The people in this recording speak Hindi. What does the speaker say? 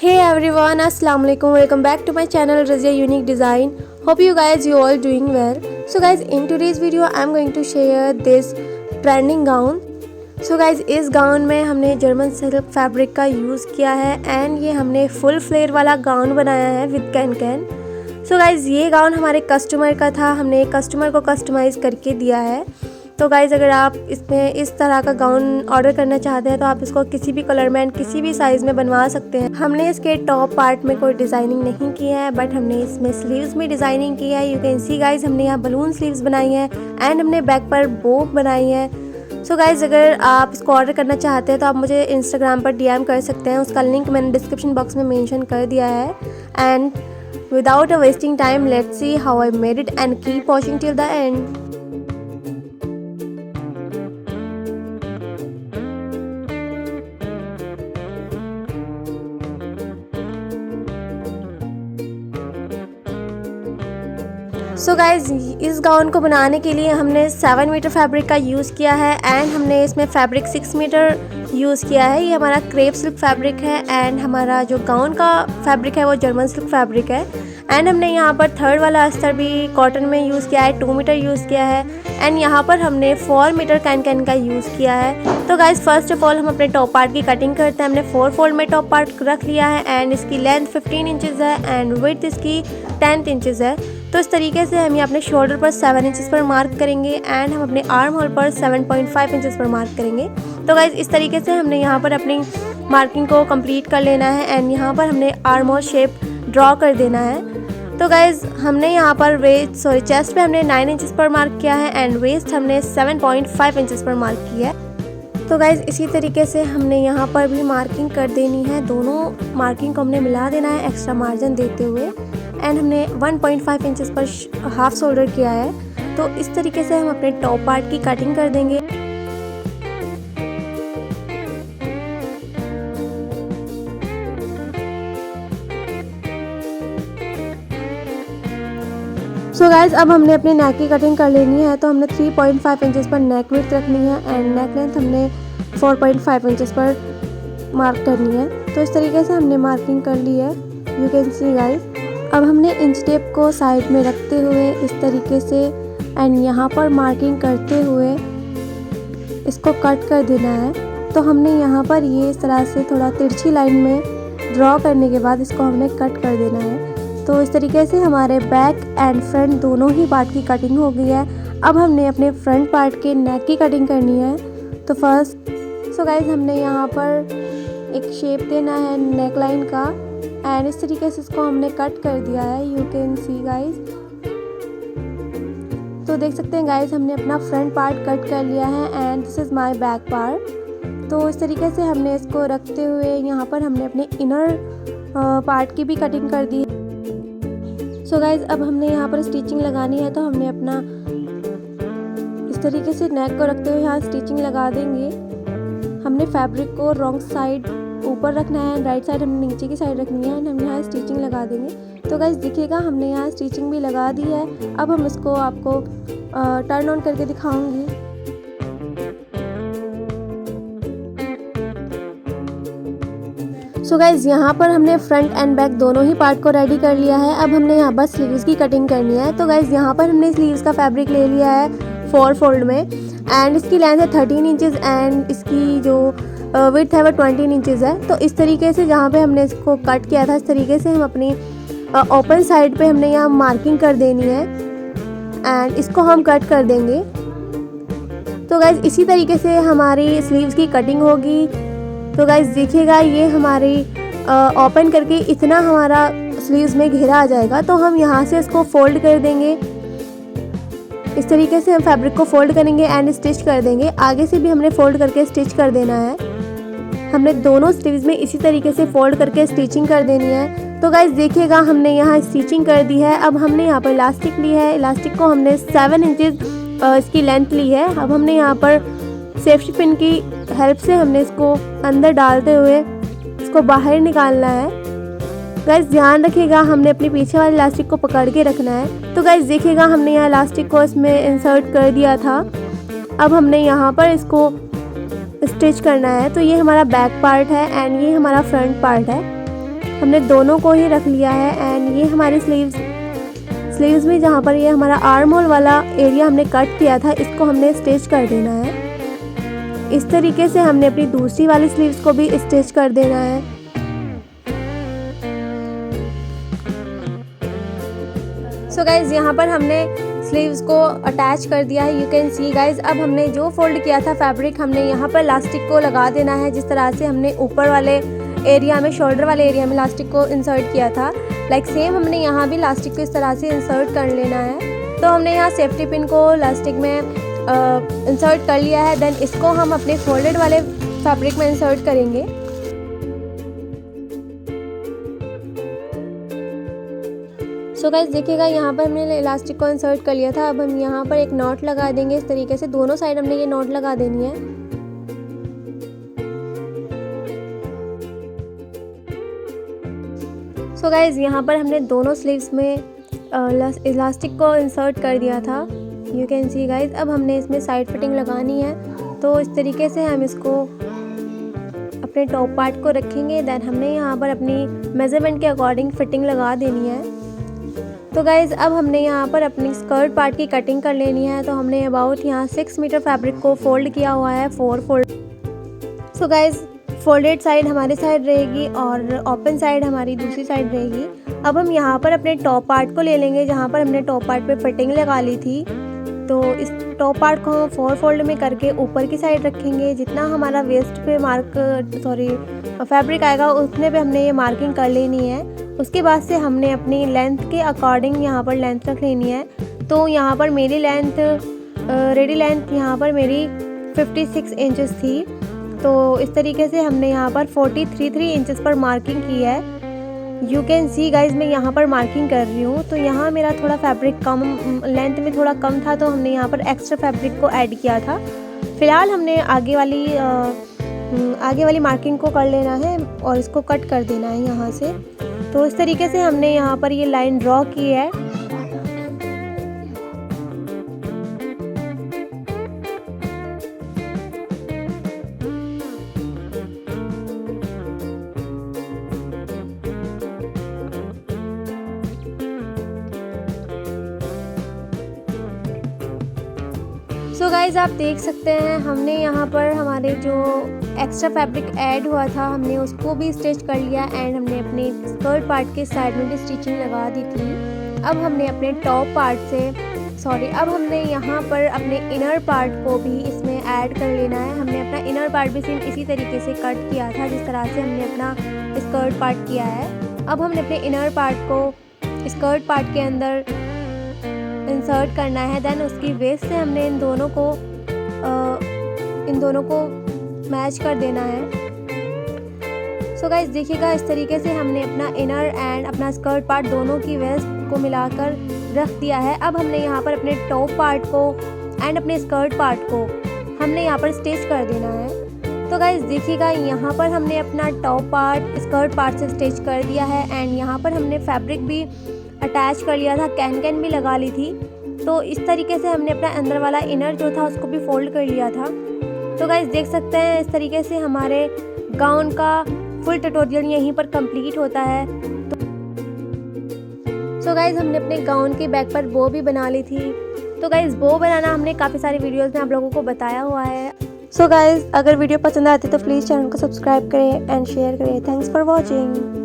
Hey everyone, Assalamu alaikum. Welcome back to my channel Razia Unique Design. Hope you all doing well. So guys, in today's video I'm going to share this trending gown. So guys, इस गाउन में हमने जर्मन सिल्क फैब्रिक का यूज़ किया है एंड ये हमने फुल फ्लेयर वाला गाउन बनाया है विद कैन। सो गाइज़, ये गाउन हमारे कस्टमर का था, हमने कस्टमर को कस्टमाइज़ करके दिया है। तो गाइज़, अगर आप इसमें इस तरह का गाउन ऑर्डर करना चाहते हैं तो आप इसको किसी भी कलर में एंड किसी भी साइज़ में बनवा सकते हैं। हमने इसके टॉप पार्ट में कोई डिज़ाइनिंग नहीं की है, बट हमने इसमें स्लीव्स में डिज़ाइनिंग की है। यू कैन सी गाइज़, हमने यहाँ बलून स्लीव्स बनाई हैं एंड हमने बैक पर बो बनाई है। सो गाइज़, अगर आप इसको ऑर्डर करना चाहते हैं तो आप मुझे इंस्टाग्राम पर DM कर सकते हैं। उसका लिंक मैंने डिस्क्रिप्शन बॉक्स में मेंशन कर दिया है। And without a wasting time, let's see how I made it and keep watching till the end. So guys, इस गाउन को बनाने के लिए हमने 7 मीटर फैब्रिक का यूज़ किया है एंड हमने इसमें फैब्रिक 6 मीटर यूज़ किया है। ये हमारा क्रेप सिल्क फैब्रिक है एंड हमारा जो गाउन का फैब्रिक है वो जर्मन सिल्क फैब्रिक है। एंड हमने यहाँ पर 3rd वाला अस्तर भी कॉटन में यूज़ किया है, 2 मीटर यूज़ किया है एंड यहाँ पर हमने 4 मीटर कैन का यूज़ किया है। तो गाइज़, फर्स्ट ऑफ ऑल हम अपने टॉप पार्ट की कटिंग करते हैं। हमने 4 फोल्ड में टॉप पार्ट रख लिया है एंड इसकी लेंथ 15 इंचज़ है एंड विड्थ इसकी 10 इंचज़ है। तो इस तरीके से हम ये अपने शोल्डर पर 7 इंचज़ पर मार्क करेंगे एंड हम अपने आर्म होल पर 7.5 इंचज़ पर मार्क करेंगे। तो गाइज़, इस तरीके से हमने यहाँ पर अपनी मार्किंग को कंप्लीट कर लेना है एंड यहाँ पर हमने आर्म होल शेप ड्रॉ कर देना है। तो गाइज़, हमने यहाँ पर चेस्ट पे हमने 9 इंचज़ पर मार्क किया है एंड वेस्ट हमने 7.5 इंचज़ पर मार्क किया है। तो गाइज़, इसी तरीके से हमने यहाँ पर भी मार्किंग कर देनी है। दोनों मार्किंग को हमने मिला देना है एक्स्ट्रा मार्जिन देते हुए एंड हमने 1.5 इंचज़ पर हाफ शोल्डर किया है। तो इस तरीके से हम अपने टॉप पार्ट की कटिंग कर देंगे। सो गाइज़, अब हमने अपने नेक की कटिंग कर लेनी है। तो हमने 3.5 इंचज़ पर नेक विड्थ रखनी है एंड नेक लेंथ हमने 4.5 इंचज़ पर मार्क करनी है। तो इस तरीके से हमने मार्किंग कर ली है, यू कैन सी गाइज़। अब हमने इंच टेप को साइड में रखते हुए इस तरीके से एंड यहाँ पर मार्किंग करते हुए इसको कट कर देना है। तो हमने यहाँ पर ये इस तरह से थोड़ा तिरछी लाइन में ड्रॉ करने के बाद इसको हमने कट कर देना है। तो इस तरीके से हमारे बैक एंड फ्रंट दोनों ही पार्ट की कटिंग हो गई है। अब हमने अपने फ्रंट पार्ट के नेक की कटिंग करनी है। तो फर्स्ट सो गाइज़, हमने यहाँ पर एक शेप देना है नेक लाइन का एंड इस तरीके से इसको हमने कट कर दिया है, यू कैन सी गाइज़। तो देख सकते हैं गाइज़, हमने अपना फ्रंट पार्ट कट कर लिया है and this is my back part. तो इस तरीके से हमने इसको रखते हुए यहाँ पर हमने अपने इनर पार्ट की भी कटिंग कर दी है। सो गाइज़, अब हमने यहाँ पर स्टिचिंग लगानी है। तो हमने अपना इस तरीके से नेक को रखते हुए यहाँ स्टिचिंग लगा देंगे। हमने फैब्रिक को रॉन्ग साइड ऊपर रखना है एंड राइट साइड हमने नीचे की साइड रखनी है एंड हम यहाँ स्टिचिंग लगा देंगे। तो गाइज़, दिखेगा हमने यहाँ स्टिचिंग भी लगा दी है। अब हम इसको आपको टर्न ऑन करके दिखाऊंगी। सो गाइज़, यहाँ पर हमने फ्रंट एंड बैक दोनों ही पार्ट को रेडी कर लिया है। अब हमने यहाँ पर स्लीव्स की कटिंग करनी है। तो गाइज़, यहाँ पर हमने स्लीव्स का फैब्रिक ले लिया है 4 फोल्ड में एंड इसकी लेंथ है 13 इंचज़ एंड इसकी जो विड्थ है वो 20 इंचज़ है। तो इस तरीके से जहाँ पे हमने इसको कट किया था, इस तरीके से हम अपनी ओपन साइड पे हमने यहाँ मार्किंग कर देनी है एंड इसको हम कट कर देंगे। तो गाइज़, इसी तरीके से हमारी स्लीव्स की कटिंग होगी। तो गाइज़, देखिएगा ये हमारी ओपन करके इतना हमारा स्लीव्स में घेरा आ जाएगा। तो हम यहाँ से इसको फोल्ड कर देंगे। इस तरीके से हम फैब्रिक को फोल्ड करेंगे एंड स्टिच कर देंगे। आगे से भी हमने फोल्ड करके स्टिच कर देना है। हमने दोनों स्लीव्स में इसी तरीके से फोल्ड करके स्टिचिंग कर देनी है। तो गाइज़, देखिएगा हमने यहाँ स्टिचिंग कर दी है। अब हमने यहाँ पर इलास्टिक ली है। इलास्टिक को हमने 7 इंचज़ इसकी लेंथ ली है। अब हमने यहाँ पर सेफ्टी पिन की हेल्प से हमने इसको अंदर डालते हुए इसको बाहर निकालना है। गाइज़, ध्यान रखिएगा हमने अपने पीछे वाले इलास्टिक को पकड़ के रखना है। तो गाइज़, देखिएगा हमने यहाँ इलास्टिक को इसमें इंसर्ट कर दिया था। अब हमने यहाँ पर इसको स्टिच करना है। तो ये हमारा बैक पार्ट है एंड ये हमारा फ्रंट पार्ट है। हमने दोनों को ही रख लिया है। एंड ये हमारी स्लीव्स में जहाँ पर ये हमारा आर्म होल वाला एरिया हमने कट किया था, इसको हमने स्टिच कर देना है। इस तरीके से हमने अपनी दूसरी वाली स्लीव्स को भी स्टिच कर देना है। सो गाइज यहाँ पर हमने स्लीव्स को अटैच कर दिया है, यू कैन सी गाइज। अब हमने जो फोल्ड किया था फैब्रिक, हमने यहाँ पर इलास्टिक को लगा देना है। जिस तरह से हमने ऊपर वाले एरिया में, शोल्डर वाले एरिया में इलास्टिक को इंसर्ट किया था, लाइक सेम हमने यहाँ भी इलास्टिक को इस तरह से इंसर्ट कर लेना है। तो हमने यहाँ सेफ्टी पिन को इलास्टिक में इंसर्ट कर लिया है। देन इसको हम अपने फोल्डेड वाले फैब्रिक में इंसर्ट करेंगे। सो गाइस देखिएगा, यहाँ पर हमने इलास्टिक को इंसर्ट कर लिया था। अब हम यहाँ पर एक नॉट लगा देंगे इस तरीके से। दोनों साइड हमने ये नॉट लगा देनी है। सो गाइस यहाँ पर हमने दोनों स्लीव्स में इलास्टिक को इंसर्ट कर दिया था, यू कैन सी गाइस। अब हमने इसमें साइड फिटिंग लगानी है। तो इस तरीके से हम इसको अपने टॉप पार्ट को रखेंगे। देन हमने यहाँ पर अपनी मेजरमेंट के अकॉर्डिंग फिटिंग लगा देनी है। तो गाइज़ अब हमने यहाँ पर अपनी स्कर्ट पार्ट की कटिंग कर लेनी है। तो हमने अबाउट यहाँ 6 मीटर फैब्रिक को फोल्ड किया हुआ है, 4 fold. So guys folded side हमारी साइड रहेगी और ओपन साइड हमारी दूसरी साइड रहेगी। अब हम यहाँ पर अपने टॉप पार्ट को ले लेंगे, जहाँ पर हमने टॉप पार्ट पे फिटिंग लगा ली थी। तो इस टॉप पार्ट को हम 4 फोल्ड में करके ऊपर की साइड रखेंगे। जितना हमारा वेस्ट पे फैब्रिक आएगा उतने पे हमने ये मार्किंग कर लेनी है। उसके बाद से हमने अपनी लेंथ के अकॉर्डिंग यहाँ पर लेंथ रख लेनी है। तो यहाँ पर मेरी लेंथ रेडी लेंथ यहाँ पर मेरी 56 इंचेस थी। तो इस तरीके से हमने यहाँ पर 43 इंचेस पर मार्किंग की है। यू कैन सी गाइज, मैं यहाँ पर मार्किंग कर रही हूँ। तो यहाँ मेरा थोड़ा फैब्रिक कम, लेंथ में थोड़ा कम था, तो हमने यहाँ पर एक्स्ट्रा फैब्रिक को ऐड किया था। फ़िलहाल हमने आगे वाली मार्किंग को कर लेना है और इसको कट कर देना है यहाँ से। तो इस तरीके से हमने यहाँ पर ये लाइन ड्रॉ की है। सो गाइज़ आप देख सकते हैं, हमने यहाँ पर हमारे जो एक्स्ट्रा फैब्रिक ऐड हुआ था हमने उसको भी स्टिच कर लिया। एंड हमने अपने स्कर्ट पार्ट के साइड में भी स्टिचिंग लगा दी थी। अब हमने अपने टॉप पार्ट से अब हमने यहाँ पर अपने इनर पार्ट को भी इसमें ऐड कर लेना है। हमने अपना इनर पार्ट भी सेम इसी तरीके से कट किया था जिस तरह से हमने अपना स्कर्ट पार्ट किया है। अब हमने अपने इनर पार्ट को स्कर्ट पार्ट के अंदर इंसर्ट करना है। देन उसकी वेस्ट से हमने इन दोनों को मैच कर देना है। सो गाइस देखिएगा, इस तरीके से हमने अपना इनर एंड अपना स्कर्ट पार्ट दोनों की वेस्ट को मिलाकर रख दिया है। अब हमने यहाँ पर अपने टॉप पार्ट को एंड अपने स्कर्ट पार्ट को हमने यहाँ पर स्टिच कर देना है। तो गाइस देखिएगा, यहाँ पर हमने अपना टॉप पार्ट स्कर्ट पार्ट से स्टिच कर दिया है। एंड यहाँ पर हमने फैब्रिक भी अटैच कर लिया था, कैन भी लगा ली थी। तो इस तरीके से हमने अपना अंदर वाला इनर जो था उसको भी फोल्ड कर लिया था। तो गाइस देख सकते हैं, इस तरीके से हमारे गाउन का फुल ट्यूटोरियल यहीं पर कंप्लीट होता है। तो गाइस हमने अपने गाउन के बैक पर बो भी बना ली थी। तो गाइस बो बनाना हमने काफ़ी सारी वीडियोस में आप लोगों को बताया हुआ है। सो गाइस अगर वीडियो पसंद आती है तो प्लीज़ चैनल को सब्सक्राइब करें एंड शेयर करें। Thanks for watching.